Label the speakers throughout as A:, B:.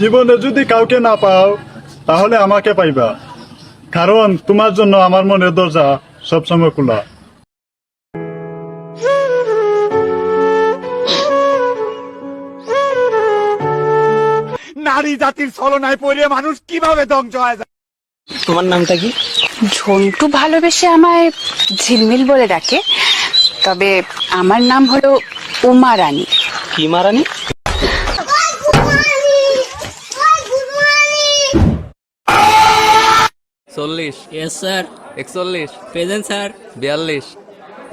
A: জীবনে যদি কাউকে না পাও তাহলে আমাকে পাইবা, কারণ তোমার জন্য আমার মনের দরজা সবসময় খোলা।
B: নারী জাতির ছলনায় পড়ে মানুষ কিভাবে ধ্বংস হয়ে যায়।
C: তোমার নামটা কি?
D: ঝন্টু ভালোবেসে আমায় ঝিলমিল বলে ডাকে, তবে আমার নাম হলো উমা রানী।
C: কি মারানি?
E: চল্লিশ।
F: Yes sir.
E: 41।
F: Present sir.
E: 42।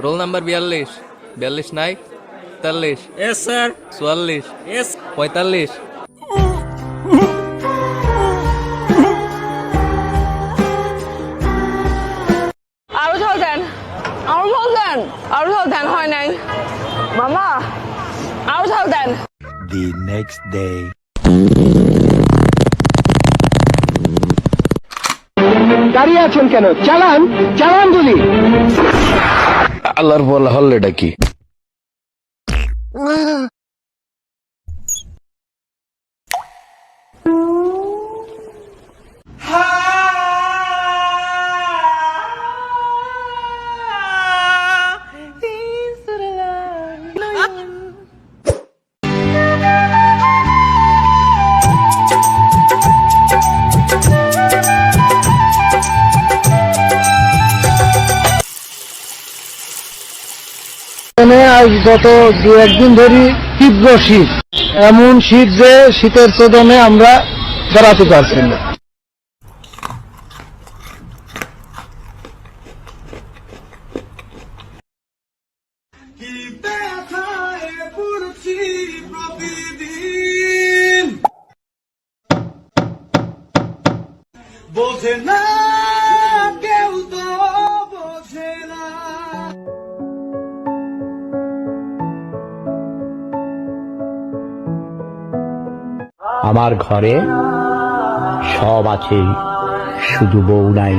E: Roll number 42। 42 নাই। 43।
F: Yes sir.
E: 44।
F: यस।
E: 45।
G: আরো ঝাল দেন, আরো ঝাল দেন, আরো ঝাল দেন, হয় নাই মামা, আরো ঝাল দেন।
B: The next day.
C: দাঁড়িয়ে আছেন কেন? চালান, চালান গুলি।
H: আল্লাহর বলা হল্লেটা কি?
I: আজ গত 2-1 দিন ধরে তীব্র শীত, এমন শীত যে শীতের প্রদমে আমরা দাঁড়াতে পারছি না।
B: বোঝে না কেউ তো বোঝে না।
J: আমার ঘরে সব আছে, শুধু বউ নাই।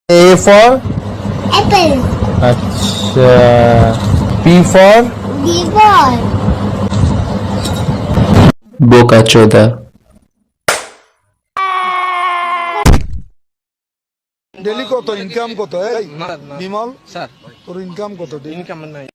I: A for
K: apple,
I: अच्छा, P for
K: ball,
H: বোকা চোদা।
I: ডেলি কত ইনকাম কত? এই বিমল স্যার, তোর ইনকাম কত? ইনকাম নাই।